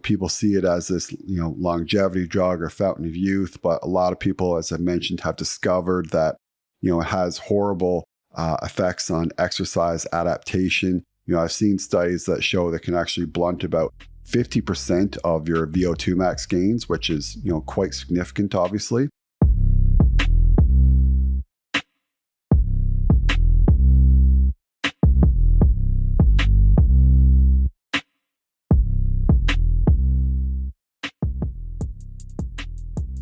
people see it as this, longevity drug or fountain of youth. But a lot of people, as I mentioned, have discovered that, it has horrible effects on exercise adaptation. I've seen studies that show that can actually blunt about 50% of your VO2 max gains, which is, quite significant, obviously.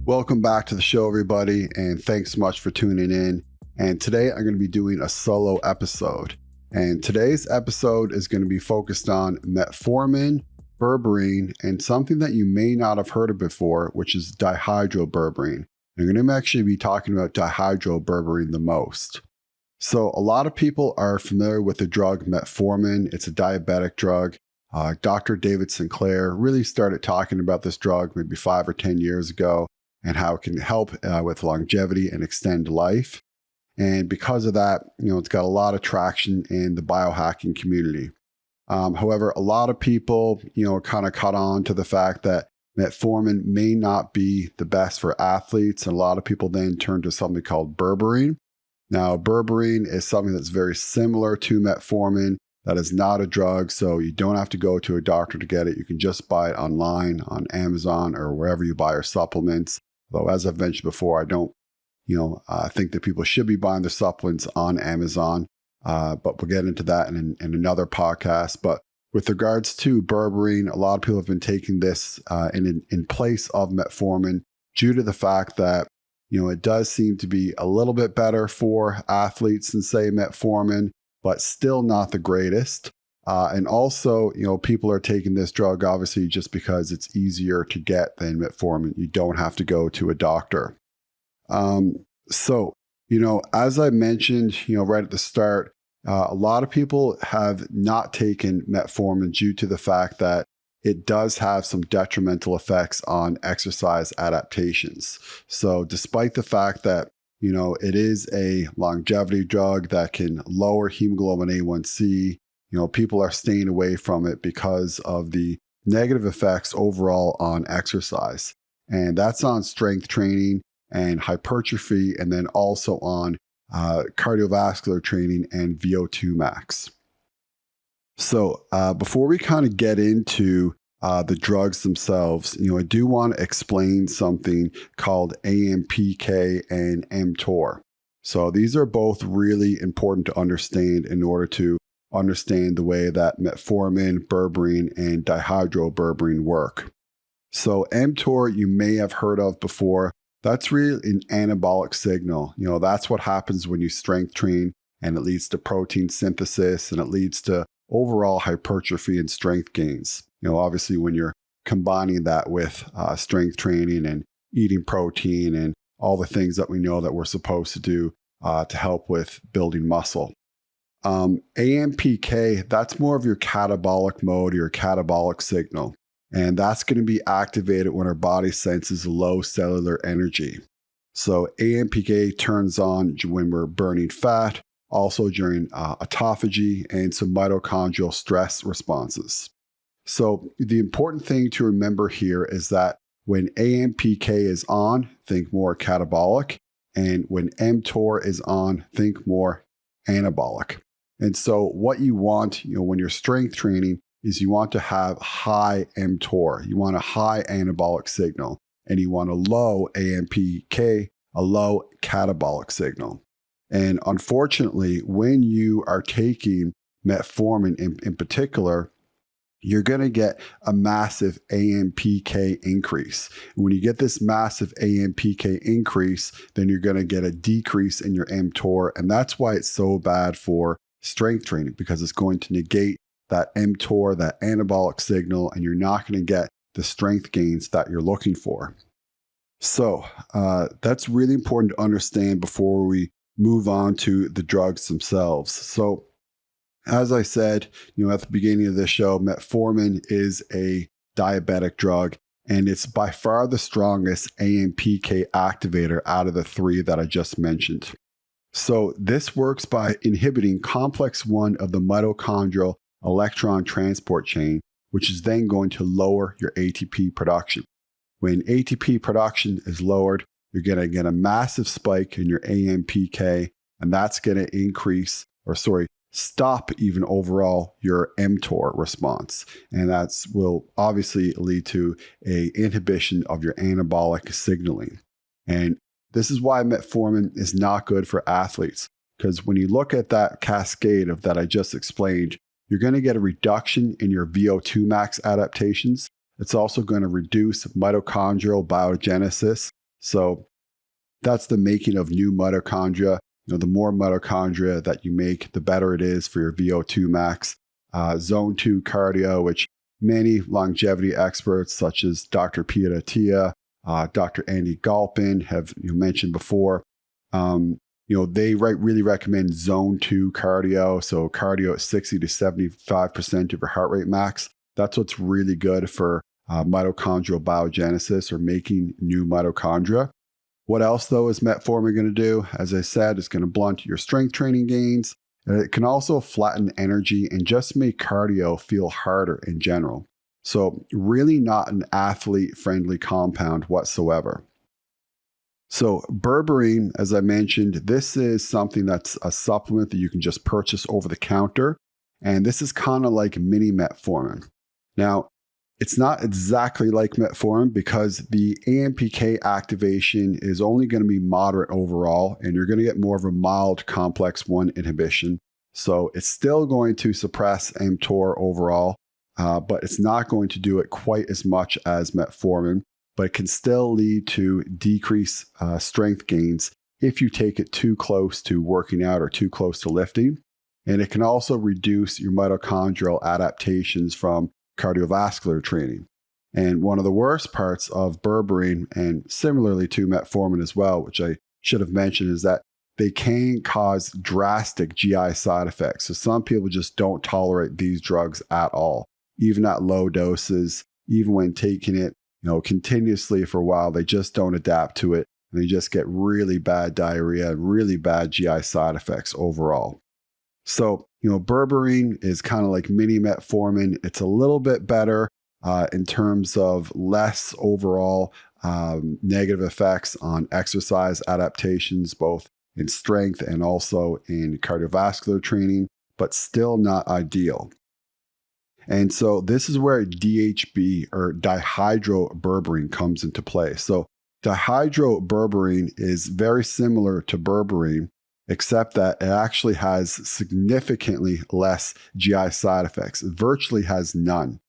Welcome back to the show, everybody, and thanks so much for tuning in. And today I'm going to be doing a solo episode. And today's episode is going to be focused on metformin, berberine, and something that you may not have heard of before, which is dihydroberberine. I'm going to actually be talking about dihydroberberine the most. So a lot of people are familiar with the drug metformin. It's a diabetic drug. Dr. David Sinclair really started talking about this drug maybe 5 or 10 years ago, and how it can help with longevity and extend life. And because of that, it's got a lot of traction in the biohacking community. However, a lot of people, kind of caught on to the fact that metformin may not be the best for athletes. And a lot of people then turn to something called berberine. Now, berberine is something that's very similar to metformin. That is not a drug, so you don't have to go to a doctor to get it. You can just buy it online on Amazon or wherever you buy your supplements. Though, as I've mentioned before, I don't, think that people should be buying their supplements on Amazon. But we'll get into that in another podcast. But with regards to berberine, a lot of people have been taking this in place of metformin due to the fact that, it does seem to be a little bit better for athletes than, say, metformin, but still not the greatest. And also, people are taking this drug, obviously, just because it's easier to get than metformin. You don't have to go to a doctor. So, as I mentioned, right at the start, a lot of people have not taken metformin due to the fact that it does have some detrimental effects on exercise adaptations. So despite the fact that it is a longevity drug that can lower hemoglobin A1C, people are staying away from it because of the negative effects overall on exercise. And that's on strength training and hypertrophy, and then also on cardiovascular training and VO2 max. So before we kind of get into the drugs themselves, I do want to explain something called AMPK and mTOR. So these are both really important to understand in order to understand the way that metformin, berberine, and dihydroberberine work. So mTOR you may have heard of before. That's really an anabolic signal. That's what happens when you strength train, and it leads to protein synthesis, and it leads to overall hypertrophy and strength gains. Obviously when you're combining that with strength training and eating protein and all the things that we know that we're supposed to do to help with building muscle. AMPK, that's more of your catabolic mode, your catabolic signal. And that's going to be activated when our body senses low cellular energy. So AMPK turns on when we're burning fat, also during autophagy and some mitochondrial stress responses. So the important thing to remember here is that when AMPK is on, think more catabolic. And when mTOR is on, think more anabolic. And so what you want, when you're strength training, is you want to have high mTOR. You want a high anabolic signal, and you want a low AMPK, a low catabolic signal. And unfortunately, when you are taking metformin in particular, you're going to get a massive AMPK increase. And when you get this massive AMPK increase, then you're going to get a decrease in your mTOR. And that's why it's so bad for strength training, because it's going to negate that mTOR, that anabolic signal, and you're not going to get the strength gains that you're looking for. So that's really important to understand before we move on to the drugs themselves. So as I said, at the beginning of this show, metformin is a diabetic drug, and it's by far the strongest AMPK activator out of the three that I just mentioned. So this works by inhibiting complex 1 of the mitochondrial electron transport chain, which is then going to lower your ATP production. When ATP production is lowered, you're going to get a massive spike in your AMPK, and that's going to stop even overall your mTOR response. And that will obviously lead to a inhibition of your anabolic signaling. And this is why metformin is not good for athletes, because when you look at that cascade of that I just explained, you're going to get a reduction in your VO2 max adaptations. It's also going to reduce mitochondrial biogenesis. So that's the making of new mitochondria. The more mitochondria that you make, the better it is for your VO2 max. Zone 2 cardio, which many longevity experts such as Dr. Pia Attia, Dr. Andy Galpin have mentioned before. They really recommend zone 2 cardio. So cardio at 60 to 75% of your heart rate max. That's what's really good for mitochondrial biogenesis or making new mitochondria. What else, though, is metformin going to do? As I said, it's going to blunt your strength training gains. It can also flatten energy and just make cardio feel harder in general. So really not an athlete-friendly compound whatsoever. So berberine, as I mentioned, this is something that's a supplement that you can just purchase over the counter. And this is kind of like mini metformin. Now, it's not exactly like metformin because the AMPK activation is only going to be moderate overall, and you're going to get more of a mild complex 1 inhibition. So it's still going to suppress mTOR overall, but it's not going to do it quite as much as metformin, but it can still lead to decreased strength gains if you take it too close to working out or too close to lifting. And it can also reduce your mitochondrial adaptations from cardiovascular training. And one of the worst parts of berberine, and similarly to metformin as well, which I should have mentioned, is that they can cause drastic GI side effects. So some people just don't tolerate these drugs at all, even at low doses, even when taking it continuously for a while, they just don't adapt to it. And they just get really bad diarrhea, really bad GI side effects overall. So, berberine is kind of like mini metformin. It's a little bit better in terms of less overall negative effects on exercise adaptations, both in strength and also in cardiovascular training, but still not ideal. And so this is where DHB or dihydroberberine comes into play. So dihydroberberine is very similar to berberine, except that it actually has significantly less GI side effects. It virtually has none.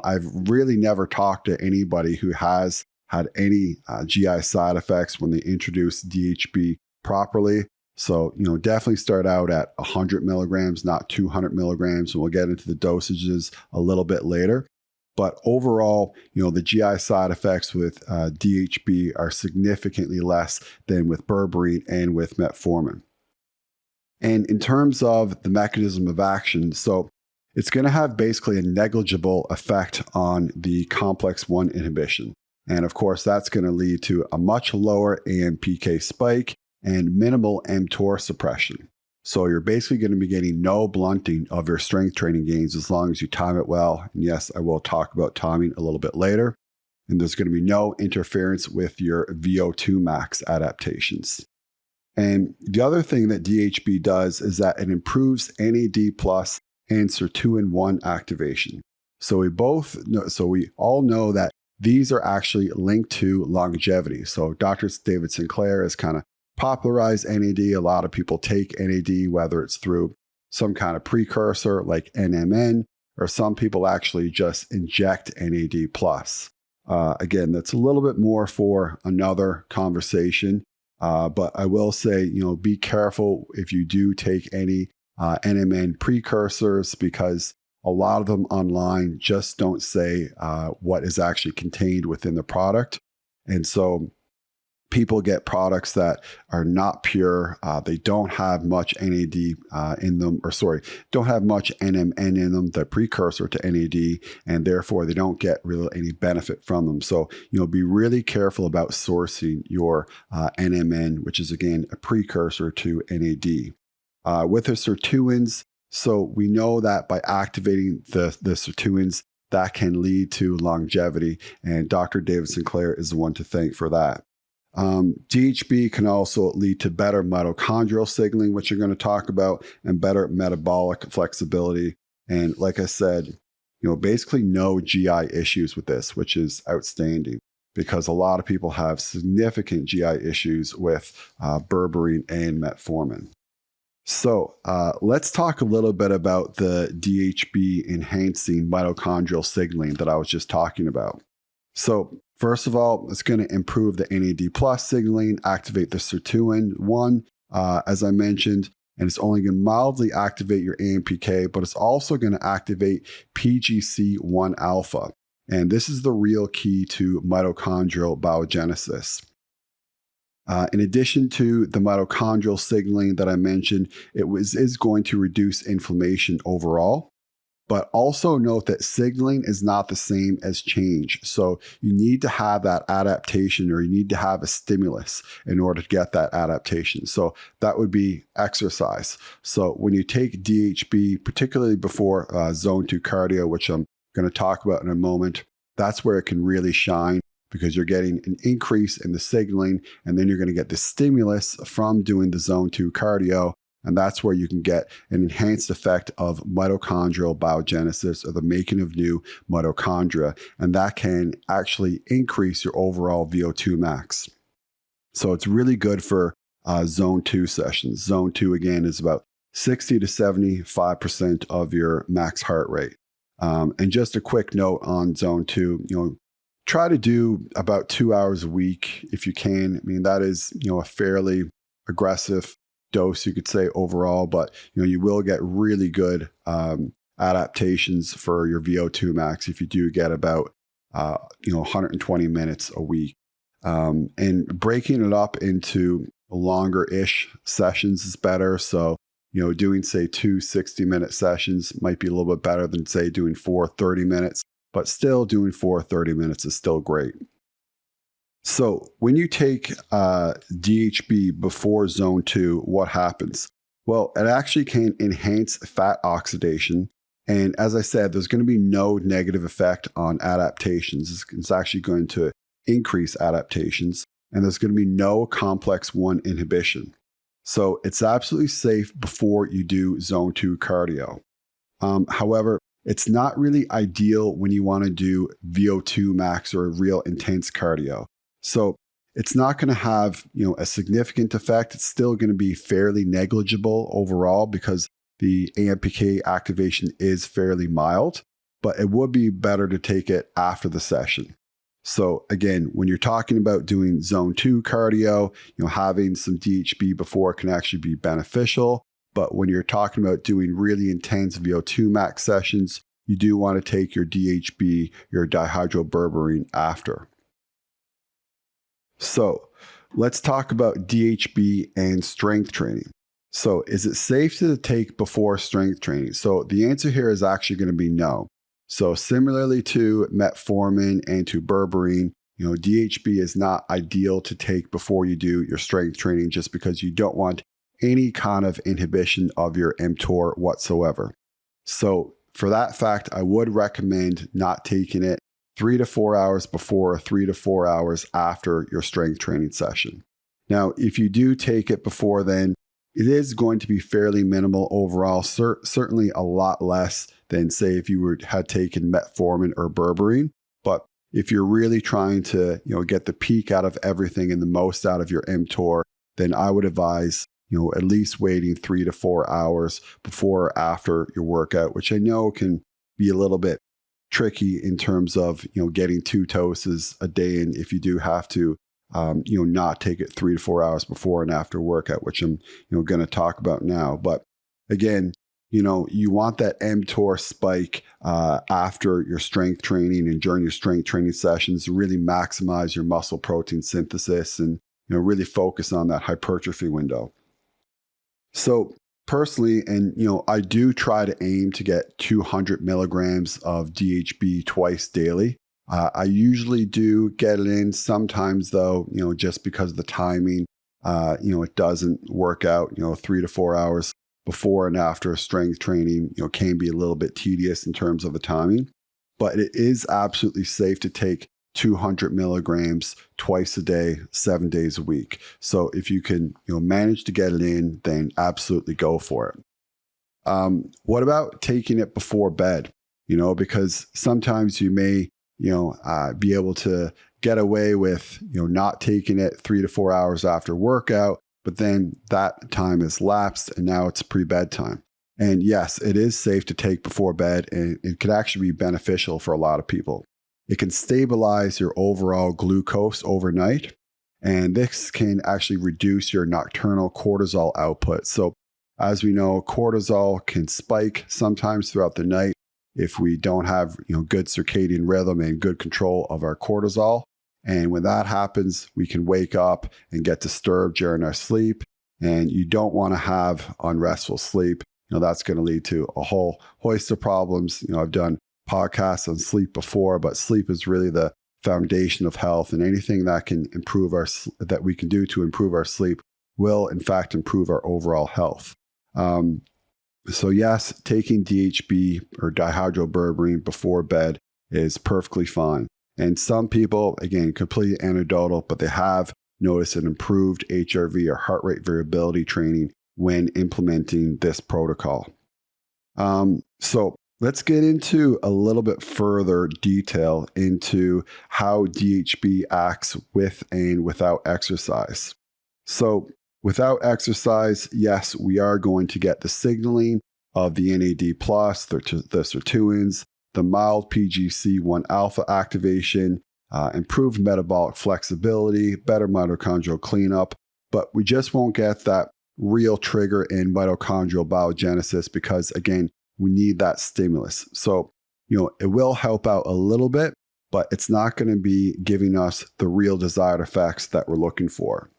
I've really never talked to anybody who has had any GI side effects when they introduce DHB properly. So, definitely start out at 100 milligrams, not 200 milligrams, and we'll get into the dosages a little bit later. But overall, the GI side effects with DHB are significantly less than with berberine and with metformin. And in terms of the mechanism of action, so it's going to have basically a negligible effect on the complex 1 inhibition. And of course, that's going to lead to a much lower AMPK spike and minimal mTOR suppression. So you're basically going to be getting no blunting of your strength training gains as long as you time it well. And yes, I will talk about timing a little bit later. And there's going to be no interference with your VO2 max adaptations. And the other thing that DHB does is that it improves NAD plus and sirtuin-1 activation. So we all know that these are actually linked to longevity. So Dr. David Sinclair has kind of popularized NAD. A lot of people take NAD, whether it's through some kind of precursor like NMN, or some people actually just inject NAD+. Again, that's a little bit more for another conversation. But I will say, be careful if you do take any NMN precursors, because a lot of them online just don't say what is actually contained within the product. And so people get products that are not pure. They don't have much NAD in them, don't have much NMN in them, the precursor to NAD, and therefore they don't get really any benefit from them. So, be really careful about sourcing your NMN, which is again a precursor to NAD. With the sirtuins, so we know that by activating the sirtuins, that can lead to longevity. And Dr. David Sinclair is the one to thank for that. DHB can also lead to better mitochondrial signaling, which you're going to talk about, and better metabolic flexibility. And like I said, basically no GI issues with this, which is outstanding because a lot of people have significant GI issues with berberine and metformin. So let's talk a little bit about the DHB enhancing mitochondrial signaling that I was just talking about. So first of all, it's going to improve the NAD plus signaling, activate the sirtuin 1, as I mentioned, and it's only going to mildly activate your AMPK, but it's also going to activate PGC1 alpha. And this is the real key to mitochondrial biogenesis. In addition to the mitochondrial signaling that I mentioned, is going to reduce inflammation overall. But also note that signaling is not the same as change. So you need to have that adaptation, or you need to have a stimulus in order to get that adaptation. So that would be exercise. So when you take DHB, particularly before zone 2 cardio, which I'm going to talk about in a moment, that's where it can really shine because you're getting an increase in the signaling, and then you're going to get the stimulus from doing the zone 2 cardio. And that's where you can get an enhanced effect of mitochondrial biogenesis, or the making of new mitochondria. And that can actually increase your overall VO2 max. So it's really good for zone 2 sessions. Zone 2, again, is about 60 to 75% of your max heart rate. And just a quick note on zone 2, try to do about 2 hours a week if you can. I mean, that is, a fairly aggressive dose, you could say, overall, but you will get really good adaptations for your VO2 max if you do get about 120 minutes a week. And breaking it up into longer-ish sessions is better. So doing, say, 2 60-minute sessions might be a little bit better than, say, doing 4 30 minutes, but still doing 4 30 minutes is still great. So when you take DHB before zone 2, what happens? Well, it actually can enhance fat oxidation. And as I said, there's going to be no negative effect on adaptations. It's actually going to increase adaptations. And there's going to be no complex 1 inhibition. So it's absolutely safe before you do zone 2 cardio. However, it's not really ideal when you want to do VO2 max or real intense cardio. So it's not going to have, a significant effect. It's still going to be fairly negligible overall because the AMPK activation is fairly mild, but it would be better to take it after the session. So again, when you're talking about doing zone 2 cardio, having some DHB before can actually be beneficial. But when you're talking about doing really intense VO2 max sessions, you do want to take your DHB, your dihydroberberine, after. So let's talk about DHB and strength training. So is it safe to take before strength training? So the answer here is actually going to be no. So similarly to metformin and to berberine, DHB is not ideal to take before you do your strength training, just because you don't want any kind of inhibition of your mTOR whatsoever. So for that fact, I would recommend not taking it 3 to 4 hours before, 3 to 4 hours after your strength training session. Now, if you do take it before then, it is going to be fairly minimal overall, certainly a lot less than, say, if you had taken metformin or berberine. But if you're really trying to get the peak out of everything and the most out of your mTOR, then I would advise at least waiting 3 to 4 hours before or after your workout, which I know can be a little bit tricky in terms of getting 2 doses a day, and if you do have to not take it 3 to 4 hours before and after workout, which I'm going to talk about now. But again, you want that mTOR spike after your strength training and during your strength training sessions to really maximize your muscle protein synthesis and really focus on that hypertrophy window. So personally, and I do try to aim to get 200 milligrams of DHB twice daily. I usually do get it in. Sometimes though, just because of the timing, it doesn't work out. 3 to 4 hours before and after strength training, can be a little bit tedious in terms of the timing. but it is absolutely safe to take 200 milligrams twice a day, 7 days a week. So if you can, manage to get it in, then absolutely go for it. What about taking it before bed? Because sometimes you may, be able to get away with, not taking it 3 to 4 hours after workout, but then that time has lapsed and now it's pre-bedtime. And yes, it is safe to take before bed, and it can actually be beneficial for a lot of people. It can stabilize your overall glucose overnight, and this can actually reduce your nocturnal cortisol output. So as we know, cortisol can spike sometimes throughout the night if we don't have good circadian rhythm and good control of our cortisol. And when that happens, we can wake up and get disturbed during our sleep. And you don't want to have unrestful sleep. That's going to lead to a whole host of problems. I've done podcasts on sleep before, but sleep is really the foundation of health, and anything that can that we can do to improve our sleep will in fact improve our overall health. So yes, taking DHB or dihydroberberine before bed is perfectly fine. And some people, again, completely anecdotal, but they have noticed an improved HRV or heart rate variability training when implementing this protocol. So let's get into a little bit further detail into how DHB acts with and without exercise. So without exercise, yes, we are going to get the signaling of the NAD+, the sirtuins, the mild PGC1 alpha activation, improved metabolic flexibility, better mitochondrial cleanup, but we just won't get that real trigger in mitochondrial biogenesis because, again, we need that stimulus. So, it will help out a little bit, but it's not going to be giving us the real desired effects that we're looking for.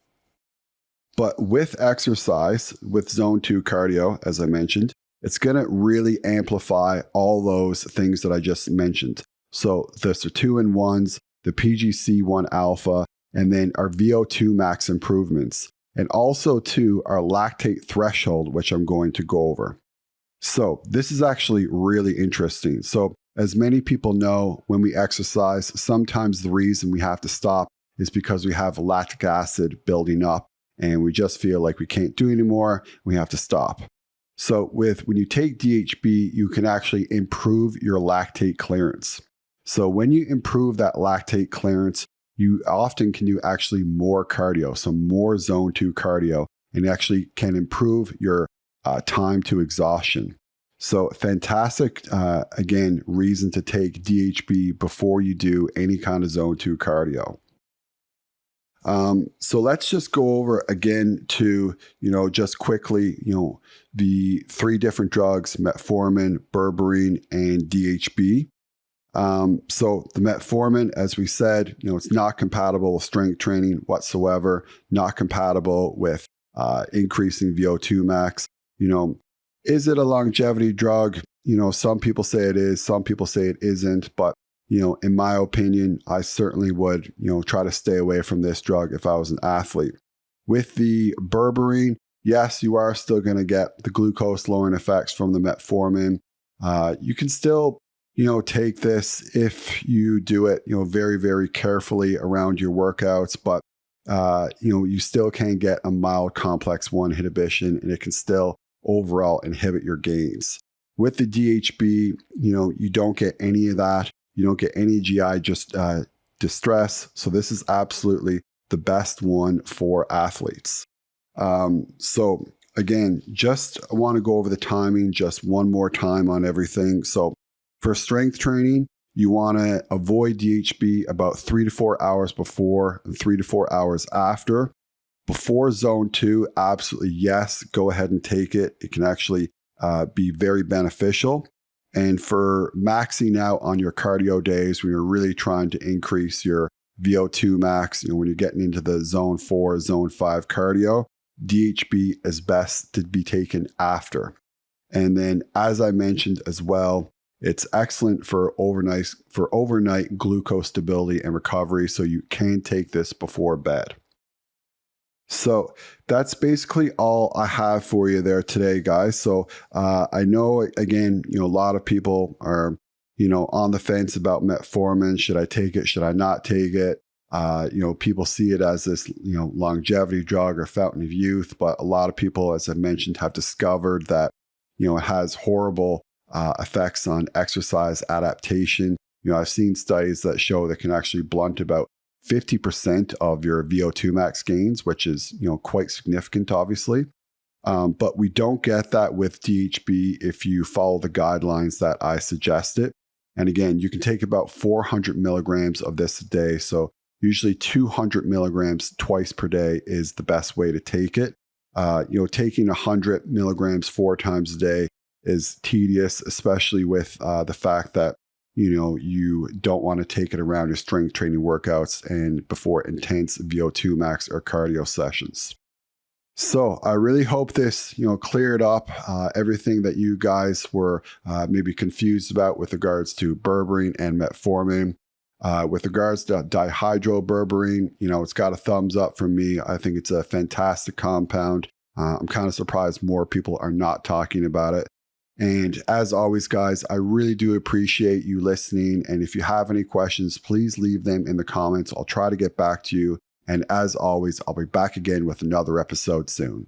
But with exercise, with zone 2 cardio, as I mentioned, it's going to really amplify all those things that I just mentioned. So the sirtuin ones, the PGC1 alpha, and then our VO2 max improvements. And also to our lactate threshold, which I'm going to go over. So this is actually really interesting. So as many people know, when we exercise, sometimes the reason we have to stop is because we have lactic acid building up and we just feel like we can't do anymore. We have to stop. So when you take DHB, you can actually improve your lactate clearance. So when you improve that lactate clearance, you often can do actually more cardio, so more zone 2 cardio, and actually can improve your time to exhaustion. So fantastic, again, reason to take DHB before you do any kind of zone 2 cardio. So let's just go over again to, just quickly, the 3 different drugs, metformin, berberine, and DHB. So the metformin, as we said, it's not compatible with strength training whatsoever, not compatible with increasing VO2 max. Is it a longevity drug? Some people say it is, some people say it isn't, but in my opinion, I certainly would, try to stay away from this drug if I was an athlete. With the berberine, yes, you are still going to get the glucose lowering effects from the metformin. You can still, take this if you do it, very, very carefully around your workouts, but, you still can get a mild complex 1 inhibition, and it can still overall inhibit your gains. With the DHB, you don't get any of that. You don't get any GI distress. So this is absolutely the best one for athletes. So again, I want to go over the timing just one more time on everything. So for strength training, you want to avoid DHB about 3 to 4 hours before and 3 to 4 hours after. Before zone 2, absolutely yes, go ahead and take it. It can actually be very beneficial. And for maxing out on your cardio days, when you're really trying to increase your VO2 max, when you're getting into the zone 4, zone 5 cardio, DHB is best to be taken after. And then, as I mentioned as well, it's excellent for overnight glucose stability and recovery. So you can take this before bed. So that's basically all I have for you there today, guys. So I know, again, a lot of people are, on the fence about metformin. Should I take it? Should I not take it? People see it as this, longevity drug or fountain of youth, but a lot of people, as I mentioned, have discovered that, it has horrible effects on exercise adaptation. I've seen studies that show that can actually blunt about 50% of your VO2 max gains, which is, quite significant, obviously. But we don't get that with DHB if you follow the guidelines that I suggested. And again, you can take about 400 milligrams of this a day. So usually 200 milligrams twice per day is the best way to take it. Taking 100 milligrams 4 times a day is tedious, especially with the fact that, you don't want to take it around your strength training workouts and before intense VO2 max or cardio sessions. So I really hope this, cleared up everything that you guys were maybe confused about with regards to berberine and metformin. With regards to dihydroberberine, it's got a thumbs up from me. I think it's a fantastic compound. I'm kind of surprised more people are not talking about it. And as always, guys, I really do appreciate you listening. And if you have any questions, please leave them in the comments. I'll try to get back to you. And as always, I'll be back again with another episode soon.